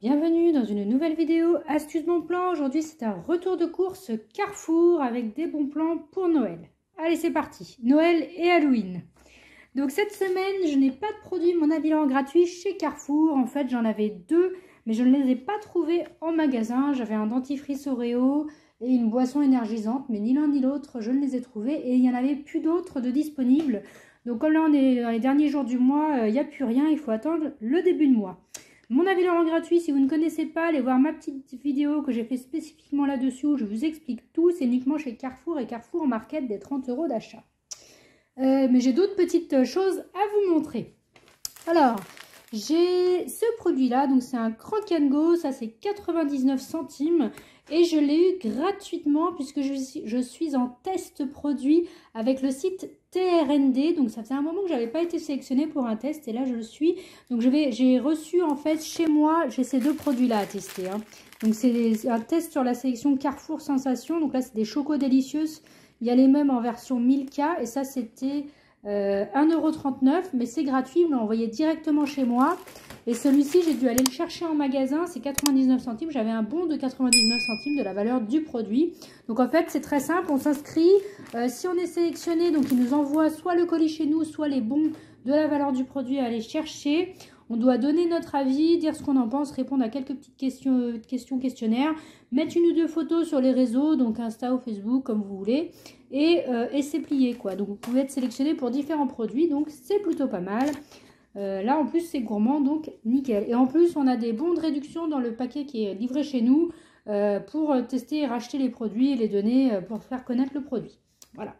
Bienvenue dans une nouvelle vidéo Astuce Bon Plan. Aujourd'hui c'est un retour de course Carrefour avec des bons plans pour Noël. Allez c'est parti, Noël et Halloween. Donc cette semaine je n'ai pas de produits Mon Avilan gratuit chez Carrefour. En fait j'en avais deux mais je ne les ai pas trouvés en magasin. J'avais un dentifrice Oreo et une boisson énergisante mais ni l'un ni l'autre je ne les ai trouvés et il n'y en avait plus d'autres de disponibles. Donc comme là on est dans les derniers jours du mois, il n'y a plus rien, il faut attendre le début de mois. Mon Avilan gratuit, si vous ne connaissez pas, allez voir ma petite vidéo que j'ai fait spécifiquement là-dessus où je vous explique tout. C'est uniquement chez Carrefour et Carrefour Market des 30 € d'achat. Mais j'ai d'autres petites choses à vous montrer. Alors, j'ai ce produit-là, donc c'est un Crock & Go, ça c'est 99 centimes. Et je l'ai eu gratuitement puisque je suis en test produit avec le site TRND. Donc ça faisait un moment que je n'avais pas été sélectionnée pour un test et là je le suis. Donc j'ai reçu en fait chez moi, j'ai ces deux produits-là à tester. Donc c'est un test sur la sélection Carrefour Sensation. Donc là c'est des chocos délicieuses. Il y a les mêmes en version Milka et ça c'était 1,39 € mais c'est gratuit. Ils me l'ont envoyé directement chez moi. Et celui-ci, j'ai dû aller le chercher en magasin, c'est 99 centimes. J'avais un bon de 99 centimes de la valeur du produit. Donc en fait, c'est très simple, on s'inscrit. Si on est sélectionné, donc ils nous envoient soit le colis chez nous, soit les bons de la valeur du produit à aller chercher. On doit donner notre avis, dire ce qu'on en pense, répondre à quelques petites questionnaires, mettre une ou deux photos sur les réseaux, donc Insta ou Facebook, comme vous voulez. Et c'est plié, quoi. Donc vous pouvez être sélectionné pour différents produits, donc c'est plutôt pas mal. Là en plus c'est gourmand donc nickel et en plus on a des bons de réduction dans le paquet qui est livré chez nous pour tester et racheter les produits et les donner pour faire connaître le produit. Voilà.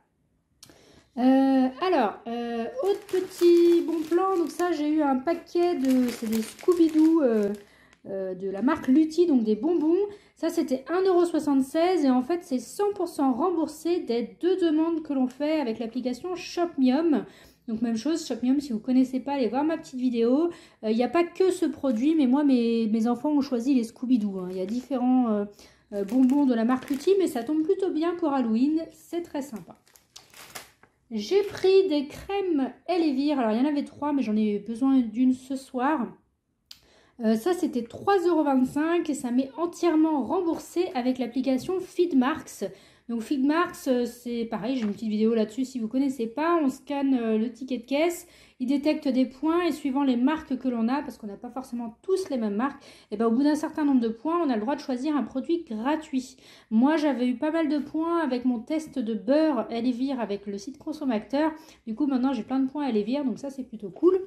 Autre petit bon plan, donc ça j'ai eu un paquet c'est des Scooby-Doo de la marque Lutti, donc des bonbons. Ça c'était 1,76 € et en fait c'est 100% remboursé des deux demandes que l'on fait avec l'application ShopMium. Donc même chose, ShopMium, si vous ne connaissez pas, allez voir ma petite vidéo. Il n'y a pas que ce produit, mais moi, mes enfants ont choisi les Scooby-Doo. Il y a différents bonbons de la marque Lutti, mais ça tombe plutôt bien pour Halloween. C'est très sympa. J'ai pris des crèmes Elevir. Alors, il y en avait 3, mais j'en ai besoin d'une ce soir. Ça, c'était 3,25 € et ça m'est entièrement remboursé avec l'application Feedmarks. Donc Feedmarks, c'est pareil, j'ai une petite vidéo là-dessus si vous ne connaissez pas. On scanne le ticket de caisse, il détecte des points et suivant les marques que l'on a, parce qu'on n'a pas forcément tous les mêmes marques, et ben, au bout d'un certain nombre de points, on a le droit de choisir un produit gratuit. Moi, j'avais eu pas mal de points avec mon test de beurre Elevir avec le site consommateur. Du coup, maintenant, j'ai plein de points Elevir, donc ça, c'est plutôt cool.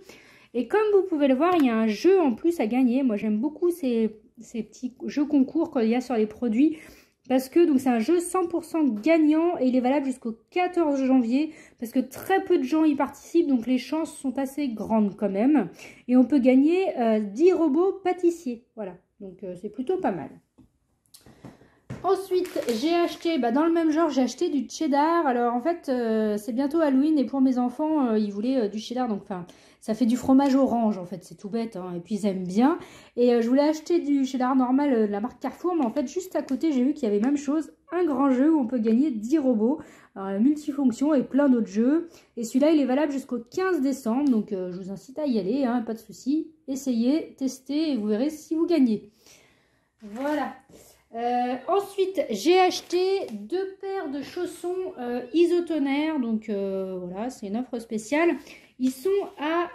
Et comme vous pouvez le voir, il y a un jeu en plus à gagner. Moi, j'aime beaucoup ces petits jeux concours qu'il y a sur les produits. Parce que c'est un jeu 100% gagnant et il est valable jusqu'au 14 janvier. Parce que très peu de gens y participent, donc les chances sont assez grandes quand même. Et on peut gagner 10 robots pâtissiers. Voilà, donc c'est plutôt pas mal. Ensuite, j'ai acheté, dans le même genre, j'ai acheté du cheddar. Alors en fait, c'est bientôt Halloween et pour mes enfants, ils voulaient du cheddar. Donc ça fait du fromage orange en fait, c'est tout bête. Et puis ils aiment bien. Et je voulais acheter du cheddar normal de la marque Carrefour. Mais en fait, juste à côté, j'ai vu qu'il y avait même chose, un grand jeu où on peut gagner 10 robots. Alors, multifonction et plein d'autres jeux. Et celui-là, il est valable jusqu'au 15 décembre. Donc je vous incite à y aller, pas de souci. Essayez, testez et vous verrez si vous gagnez. Voilà. Ensuite, j'ai acheté 2 paires de chaussons isotonaires. Donc voilà, c'est une offre spéciale. Ils sont à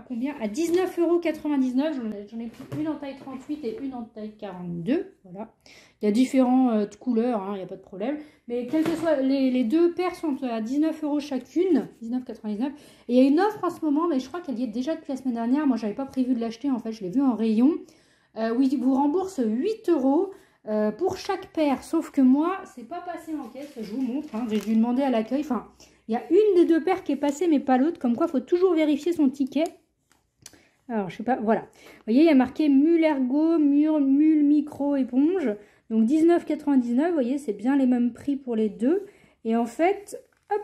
combien? À 19,99 €. J'en ai pris une en taille 38 et une en taille 42. Voilà. Il y a différentes couleurs, il n'y a pas de problème. Mais quelles que soient, les deux paires sont à 19 € chacune, 19,99 €. Et il y a une offre en ce moment, mais je crois qu'elle y est déjà depuis la semaine dernière. Moi, j'avais pas prévu de l'acheter. En fait, je l'ai vu en rayon. Oui, il vous rembourse 8 € pour chaque paire. Sauf que moi, c'est pas passé en caisse. Je vous montre. J'ai dû demander à l'accueil. Enfin, il y a une des deux paires qui est passée, mais pas l'autre. Comme quoi, il faut toujours vérifier son ticket. Alors, je sais pas. Voilà. Vous voyez, il y a marqué Mulergo, Mule Micro Éponge. Donc, 19,99 €. Vous voyez, c'est bien les mêmes prix pour les deux. Et en fait, hop.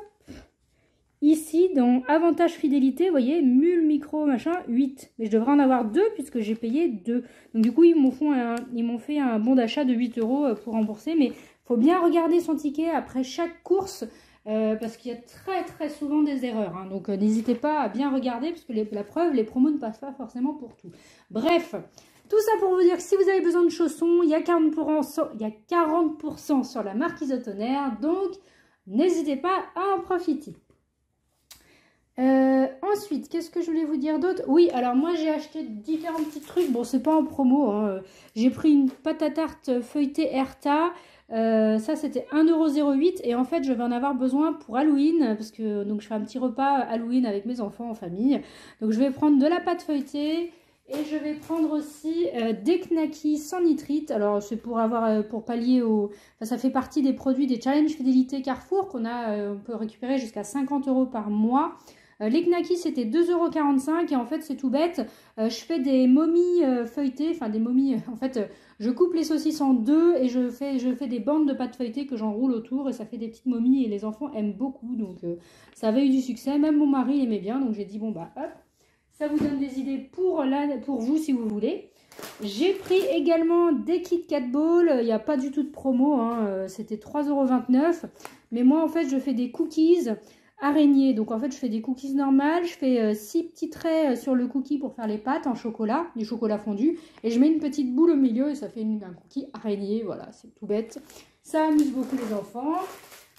Ici, dans Avantage Fidélité, vous voyez, Mule Micro, machin, 8. Mais je devrais en avoir 2 puisque j'ai payé 2. Donc du coup, ils m'ont fait un bon d'achat de 8 € pour rembourser. Mais il faut bien regarder son ticket après chaque course parce qu'il y a très souvent des erreurs. Donc n'hésitez pas à bien regarder parce que la preuve, les promos ne passent pas forcément pour tout. Bref, Tout ça pour vous dire que si vous avez besoin de chaussons, il y a 40% sur la marque Isotoner, donc n'hésitez pas à en profiter. Ensuite, qu'est-ce que je voulais vous dire d'autre? Oui, alors moi j'ai acheté différents petits trucs. Bon, c'est pas en promo, hein. J'ai pris une pâte à tarte feuilletée Erta. Ça c'était 1,08 € et en fait je vais en avoir besoin pour Halloween parce que donc je fais un petit repas Halloween avec mes enfants en famille. Donc je vais prendre de la pâte feuilletée et je vais prendre aussi des knackis sans nitrite. Alors c'est pour avoir pour pallier au... Enfin, ça fait partie des produits des challenges fidélité Carrefour qu'on a, on peut récupérer jusqu'à 50 € par mois. Les knackis c'était 2,45 € et en fait c'est tout bête, je fais des momies feuilletées, enfin des momies, en fait je coupe les saucisses en deux et je fais des bandes de pâte feuilletée que j'enroule autour et ça fait des petites momies et les enfants aiment beaucoup, donc ça avait eu du succès, même mon mari aimait bien, donc j'ai dit bon bah hop, ça vous donne des idées pour vous si vous voulez. J'ai pris également des Kit Kat Balls, il n'y a pas du tout de promo, hein, c'était 3,29 €, mais moi en fait je fais des cookies araignée. Donc en fait je fais des cookies normales, je fais 6 petits traits sur le cookie pour faire les pâtes en chocolat, du chocolat fondu, et je mets une petite boule au milieu et ça fait un cookie araignée, voilà, c'est tout bête. Ça amuse beaucoup les enfants.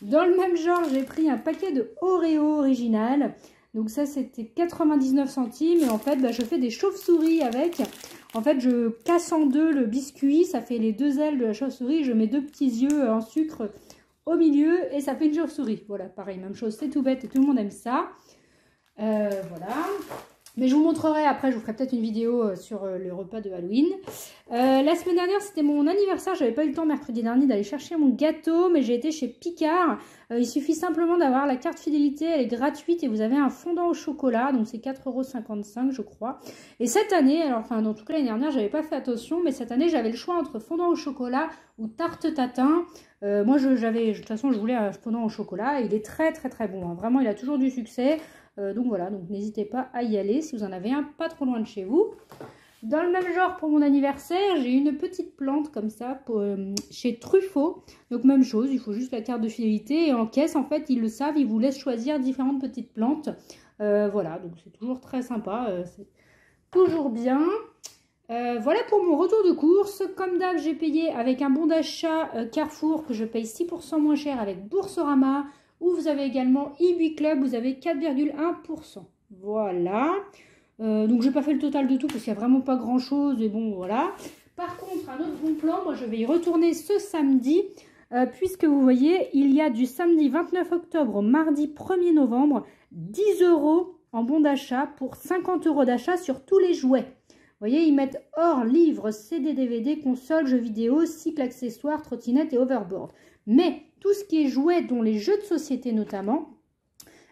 Dans le même genre, j'ai pris un paquet de Oreo original. Donc ça c'était 99 centimes et en fait bah, je fais des chauves-souris avec. En fait je casse en deux le biscuit, ça fait les deux ailes de la chauve-souris, je mets deux petits yeux en sucre au milieu et ça fait une chauve-souris. Voilà, pareil, même chose, c'est tout bête et tout le monde aime ça. Voilà. Mais je vous montrerai après, je vous ferai peut-être une vidéo sur le repas de Halloween. La semaine dernière, c'était mon anniversaire. J'avais pas eu le temps mercredi dernier d'aller chercher mon gâteau, mais j'ai été chez Picard. Il suffit simplement d'avoir la carte fidélité, elle est gratuite et vous avez un fondant au chocolat. Donc c'est 4,55 € je crois. Et cette année, alors enfin en tout cas l'année dernière, j'avais pas fait attention, mais cette année j'avais le choix entre fondant au chocolat ou tarte tatin. Moi de toute façon je voulais un fondant au chocolat. Il est très très très bon, hein. Vraiment il a toujours du succès. Donc voilà, donc n'hésitez pas à y aller si vous en avez un pas trop loin de chez vous. Dans le même genre pour mon anniversaire, j'ai une petite plante comme ça chez Truffaut. Donc même chose, il faut juste la carte de fidélité et en caisse en fait ils le savent, ils vous laissent choisir différentes petites plantes. Voilà, donc c'est toujours très sympa, c'est toujours bien. Voilà pour mon retour de course. Comme d'hab, j'ai payé avec un bon d'achat Carrefour que je paye 6% moins cher avec Boursorama. Où vous avez également eBookClub, vous avez 4,1%. Voilà. Donc, je n'ai pas fait le total de tout parce qu'il n'y a vraiment pas grand-chose. Et bon, voilà. Par contre, un autre bon plan, moi, je vais y retourner ce samedi. Puisque vous voyez, il y a du samedi 29 octobre au mardi 1er novembre, 10 € en bon d'achat pour 50 € d'achat sur tous les jouets. Vous voyez, ils mettent hors livres, CD, DVD, console, jeux vidéo, cycle, accessoires, trottinette et overboard. Mais tout ce qui est jouets, dont les jeux de société notamment,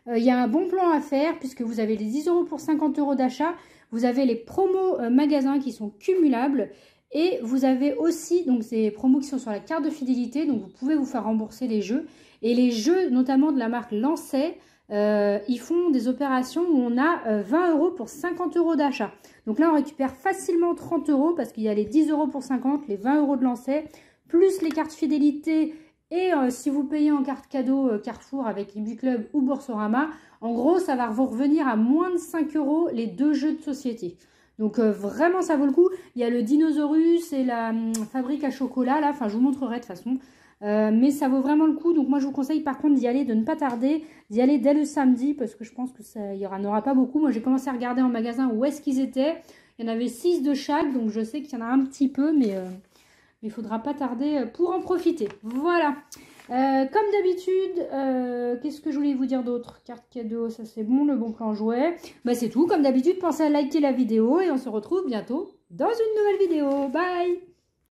il y a un bon plan à faire puisque vous avez les 10 € pour 50 € d'achat. Vous avez les promos magasins qui sont cumulables. Et vous avez aussi donc ces promos qui sont sur la carte de fidélité. Donc vous pouvez vous faire rembourser les jeux. Et les jeux notamment de la marque Lancet, ils font des opérations où on a 20 € pour 50 € d'achat. Donc là on récupère facilement 30 € parce qu'il y a les 10 € pour 50, les 20 € de Lancet, plus les cartes fidélité. Et si vous payez en carte cadeau Carrefour avec eBookClub ou Boursorama, en gros, ça va vous revenir à moins de 5 € les deux jeux de société. Donc vraiment, ça vaut le coup. Il y a le Dinosaurus et la fabrique à chocolat, là. Enfin, je vous montrerai de toute façon. Mais ça vaut vraiment le coup. Donc moi, je vous conseille par contre d'y aller, de ne pas tarder, d'y aller dès le samedi parce que je pense que il n'y en aura pas beaucoup. Moi, j'ai commencé à regarder en magasin où est-ce qu'ils étaient. Il y en avait 6 de chaque, donc je sais qu'il y en a un petit peu, mais il ne faudra pas tarder pour en profiter. Voilà. Comme d'habitude, qu'est-ce que je voulais vous dire d'autre? Carte cadeau, ça c'est bon, le bon plan jouet. Bah c'est tout. Comme d'habitude, pensez à liker la vidéo et on se retrouve bientôt dans une nouvelle vidéo. Bye!